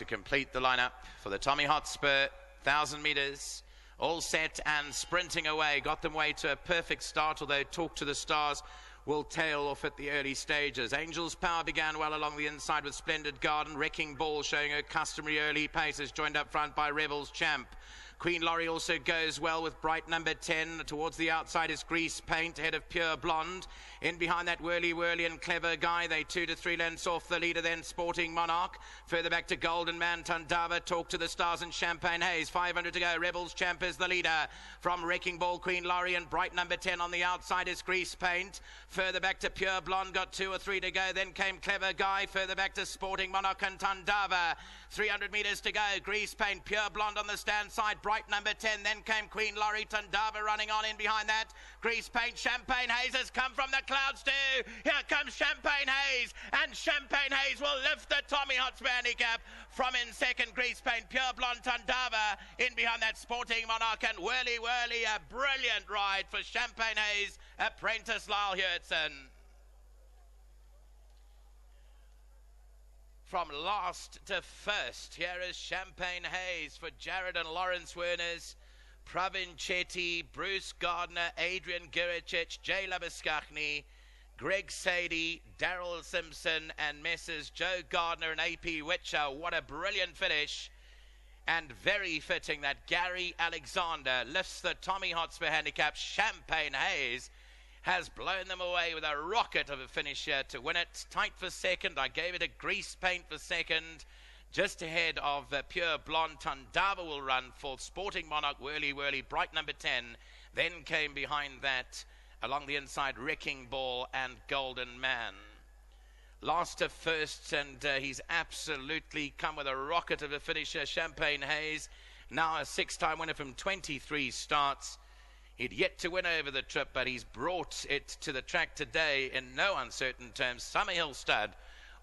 To complete the lineup for the Tommy Hotspur 1,000 meters, all set and sprinting away. Got them way to a perfect start, although Talk to the Stars will tail off at the early stages. Angel's Power began well along the inside with Splendid Garden. Wrecking Ball showing her customary early paces, joined up front by Rebel's Champ. Queen Laurie also goes well with bright number 10. Towards the outside is Grease Paint ahead of Pure Blonde. In behind that Whirly and Clever Guy. They 2 to 3 lengths off the leader, then Sporting Monarch. Further back to Golden Man, Tundava, Talk to the Stars and Champagne Haze. 500 to go. Rebel's Champ is the leader. From Wrecking Ball, Queen Laurie and bright number 10 on the outside is Grease Paint. Further back to Pure Blonde, got 2 or 3 to go. Then came Clever Guy. Further back to Sporting Monarch and Tundava. 300 metres to go. Grease Paint, Pure Blonde on the stand side. Bright number 10. Then came Queen Laurie. Tundava running on in behind that. Grease Paint, Champagne Haze has come from the clouds too. Here comes Champagne Haze, and Champagne Haze will lift the Tommy Hotspur Handicap from in second. Grease Paint, Pure Blonde, Tundava in behind that Sporting Monarch and Whirly. A brilliant ride for Champagne Haze, apprentice Lyle Hurtson. From last to first, here is Champagne Haze for Jared and Lawrence Werners, Pravin Chetty, Bruce Gardner, Adrian Guricic, Jay Labiskachny, Greg Sadie, Daryl Simpson, and Messrs. Joe Gardner and AP Witcher. What a brilliant finish. And very fitting that Gary Alexander lifts the Tommy Hotspur Handicap. Champagne Haze has blown them away with a rocket of a finish here to win it. Tight for second. I gave it a Grease Paint for second. Just ahead of Pure Blonde. Tundava will run fourth. Sporting Monarch, Whirly, bright number 10. Then came behind that, along the inside, Wrecking Ball and Golden Man. Last to first, and he's absolutely come with a rocket of a finisher. Champagne Haze, now a 6-time winner from 23 starts. He'd yet to win over the trip, but he's brought it to the track today in no uncertain terms. Summerhill Stud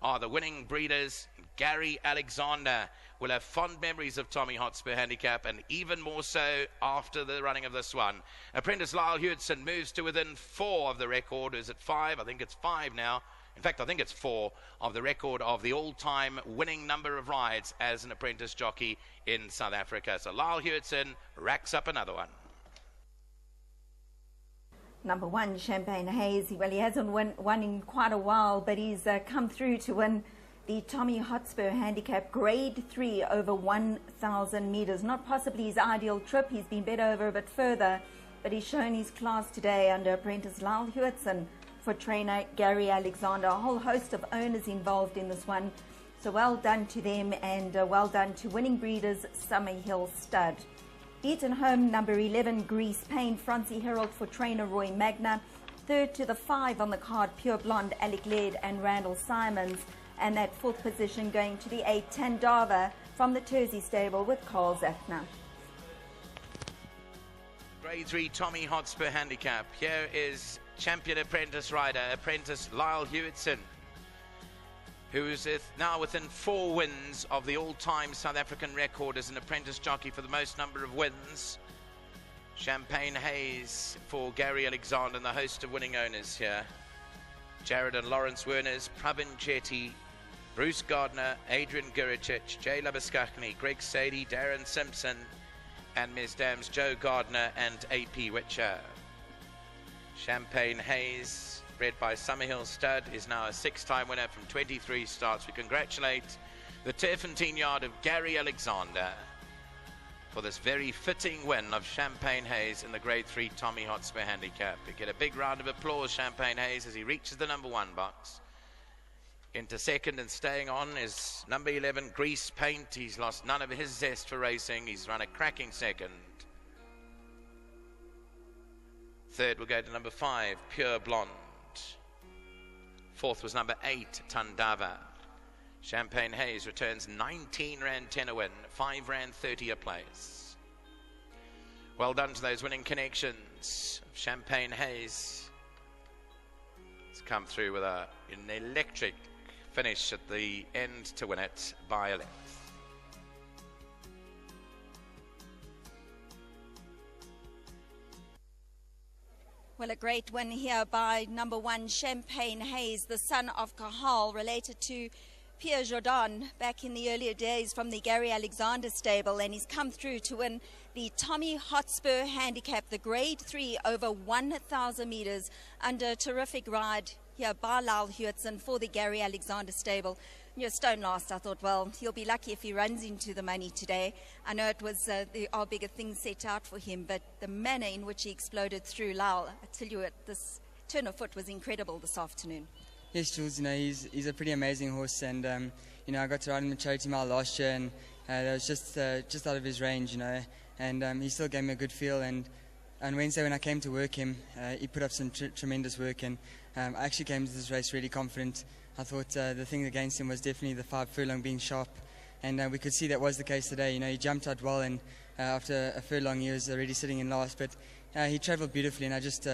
are the winning breeders. Gary Alexander will have fond memories of Tommy Hotspur Handicap, and even more so after the running of this one. Apprentice Lyle Hurtson moves to within 4 of the record. Is it 5? I think it's 5 now. In fact, I think it's 4 of the record of the all-time winning number of rides as an apprentice jockey in South Africa. So Lyle Hurtson racks up another one. Number 1, Champagne Haze. Well, he hasn't won in quite a while, but he's come through to win the Tommy Hotspur Handicap Grade 3 over 1,000 metres. Not possibly his ideal trip. He's been bet over a bit further, but he's shown his class today under apprentice Lyle Hurtson for trainer Gary Alexander. A whole host of owners involved in this one. So well done to them, and well done to winning breeders Summerhill Stud. Beaten home, number 11, Grease Paint, Francie Herald for trainer Roy Magna. Third to the 5 on the card, Pure Blonde, Alec Laird and Randall Simons. And that 4th position going to the 8, Tundava from the Tersey stable with Carl Zafner. Grade 3 Tommy Hotspur Handicap. Here is champion apprentice rider, apprentice Lyle Hurtson, who is now within 4 wins of the all-time South African record as an apprentice jockey for the most number of wins. Champagne Haze for Gary Alexander and the host of winning owners here. Jared and Lawrence Werners, Pravin Chetty, Bruce Gardner, Adrian Guricic, Jay Labiskachny, Greg Sadie, Darren Simpson, and Ms. Dams, Joe Gardner and AP Witcher. Champagne Haze, bred by Summerhill Stud, is now a 6-time winner from 23 starts. We congratulate the Turffontein yard of Gary Alexander for this very fitting win of Champagne Haze in the Grade 3 Tommy Hotspur Handicap. We get a big round of applause, Champagne Haze, as he reaches the number 1 box. Into second and staying on is number 11, Grease Paint. He's lost none of his zest for racing. He's run a cracking second. Third will go to number 5, Pure Blonde. 4th was number 8, Tundava. Champagne Haze returns 19 Rand 10 a win, 5 Rand 30 a place. Well done to those winning connections. Champagne Haze has come through with an electric finish at the end to win it by a length. Well, a great win here by number 1, Champagne Haze, the son of Kahal, related to Pierre Jordan back in the earlier days from the Gary Alexander stable, and he's come through to win the Tommy Hotspur Handicap, the Grade 3 over 1,000 meters under a terrific ride here by Lyle Hewitson for the Gary Alexander stable. Stone last, I thought, well, he'll be lucky if he runs into the money today. I know it was there are bigger things set out for him, but the manner in which he exploded through Lyle, I tell you, this turn of foot was incredible this afternoon. Yes, Jules, he's a pretty amazing horse, and I got to ride him in the charity mile last year, and that was just out of his range, and he still gave me a good feel. And on Wednesday when I came to work him, he put up some tremendous work, and I actually came to this race really confident. I thought the thing against him was definitely the 5 furlong being sharp, and we could see that was the case today. He jumped out well, and after a furlong he was already sitting in last, but he travelled beautifully, and I just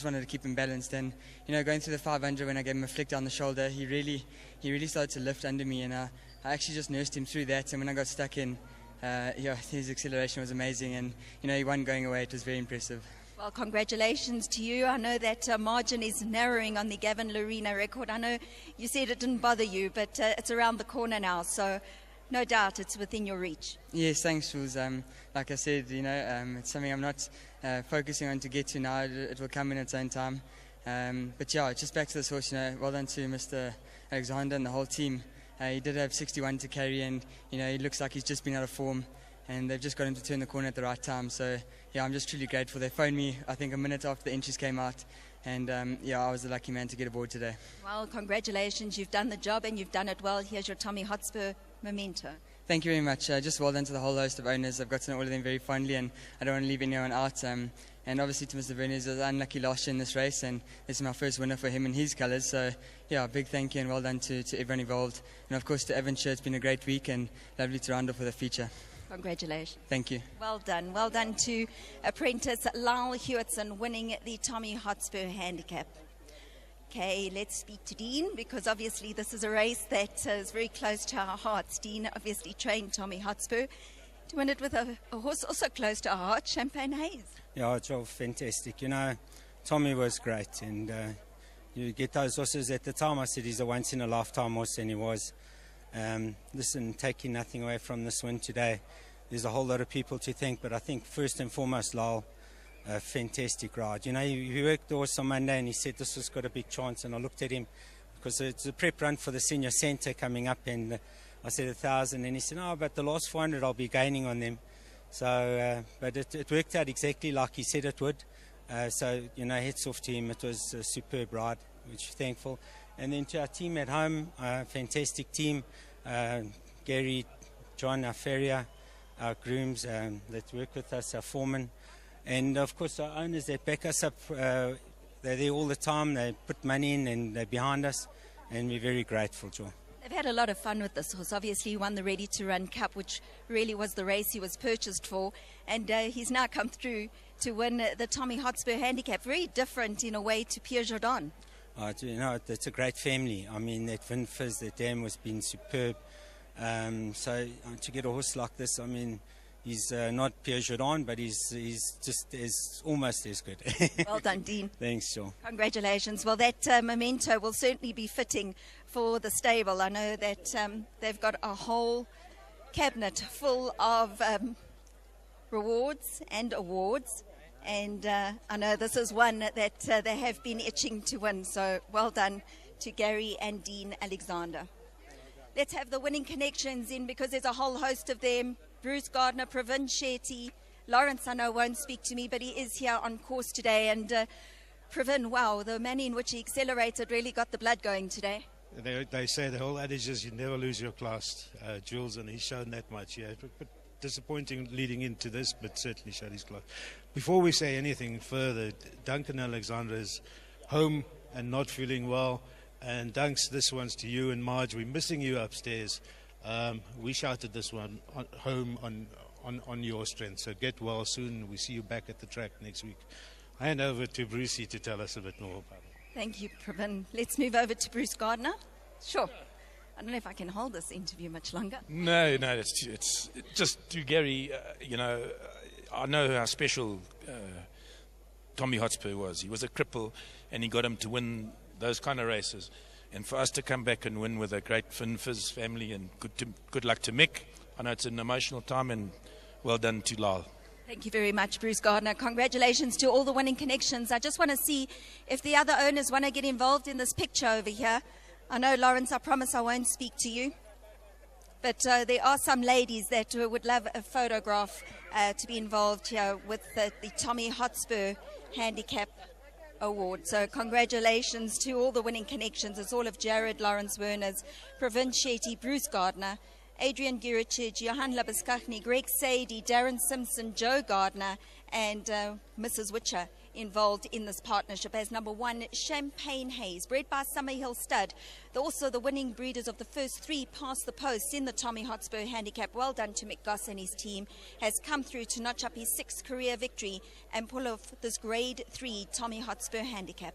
wanted to keep him balanced. And going through the 500, when I gave him a flick down the shoulder, he really started to lift under me, and I actually just nursed him through that. And when I got stuck in, his acceleration was amazing, and he won going away. It was very impressive. Well, congratulations to you. I know that margin is narrowing on the Gavin Lorena record. I know you said it didn't bother you, but it's around the corner now, so no doubt it's within your reach. Yes, thanks, Jules. Like I said, it's something I'm not focusing on to get to now. It will come in its own time. But yeah, just back to this horse, well done to Mr. Alexander and the whole team. He did have 61 to carry, and he looks like he's just been out of form, and they've just got him to turn the corner at the right time. So yeah, I'm just truly grateful. They phoned me, I think, a minute after the entries came out, and I was the lucky man to get aboard today. Well, congratulations. You've done the job, and you've done it well. Here's your Tommy Hotspur memento. Thank you very much. Just well done to the whole host of owners. I've got to know all of them very fondly, and I don't want to leave anyone out. And obviously to Mr. Verniers, I was unlucky last year in this race, and this is my first winner for him in his colours. So yeah, big thank you and well done to everyone involved. And of course to Avonshire, it's been a great week and lovely to round off with a feature. Congratulations. Thank you. Well done. Well done to apprentice Lyle Hewitson winning the Tommy Hotspur Handicap. Okay, let's speak to Dean, because obviously this is a race that is very close to our hearts. Dean obviously trained Tommy Hotspur to win it with a horse also close to our heart, Champagne Haze. Yeah, it's all fantastic. Tommy was great, and you get those horses. At the time I said he's a once-in-a-lifetime horse, and he was. Listen, taking nothing away from this win today, there's a whole lot of people to thank, but I think first and foremost Lyle, a fantastic ride. He worked the horse on Monday and he said this has got a big chance, and I looked at him because it's a prep run for the senior centre coming up, and I said 1,000, and he said, no, but the last 400 I'll be gaining on them. So, but it worked out exactly like he said it would. So, hats off to him. It was a superb ride, which we're thankful. And then to our team at home, fantastic team, Gary, John, our farrier, our grooms that work with us, our foreman, and of course our owners that back us up. They're there all the time. They put money in and they're behind us, and we're very grateful, Joe. They've had a lot of fun with this horse. Obviously he won the Ready to Run Cup, which really was the race he was purchased for, and he's now come through to win the Tommy Hotspur Handicap. Very different in a way to Pierre Jordan. It's a great family. I mean, that Vin Fizz, that dam has been superb. So to get a horse like this, I mean, he's not Pierre Jordan, but he's just almost as good. Well done, Dean. Thanks, Joe. Congratulations. Well, that memento will certainly be fitting for the stable. I know that they've got a whole cabinet full of rewards and awards. And I know this is one that they have been itching to win. So well done to Gary and Dean Alexander. Let's have the winning connections in, because there's a whole host of them. Bruce Gardner, Pravin Shetty, Lawrence I know won't speak to me, but he is here on course today. And Pravin, wow, the manner in which he accelerated really got the blood going today. They say the whole adage is you never lose your class, Jules, and he's shown that much. Yeah, but disappointing leading into this, but certainly showed his class. Before we say anything further, Duncan Alexander is home and not feeling well. And Dunks, this one's to you and Marge. We're missing you upstairs. We shouted this one home on your strength. So get well soon. We see you back at the track next week. I hand over to Brucey to tell us a bit more about it. Thank you, Pravin. Let's move over to Bruce Gardner. Sure. I don't know if I can hold this interview much longer. No, it's just to Gary. I know how special Tommy Hotspur was. He was a cripple, and he got him to win those kind of races. And for us to come back and win with a great Finfizz family, and good luck to Mick. I know it's an emotional time, and well done to Lyle. Thank you very much, Bruce Gardner. Congratulations to all the winning connections. I just want to see if the other owners want to get involved in this picture over here. I know, Lawrence, I promise I won't speak to you. But there are some ladies that would love a photograph to be involved here with the Tommy Hotspur Handicap Award. So congratulations to all the winning connections. It's all of Jared Lawrence Werners, Pravin Shetty, Bruce Gardner, Adrian Guricic, Johan Labuskachny, Greg Sadie, Darren Simpson, Joe Gardner, and Mrs. Witcher involved in this partnership as number 1 Champagne Haze, bred by Summerhill Stud. Also the winning breeders of the first 3 past the post in the Tommy Hotspur Handicap. Well done to Mick Goss and his team. Has come through to notch up his 6th career victory and pull off this grade 3 Tommy Hotspur Handicap.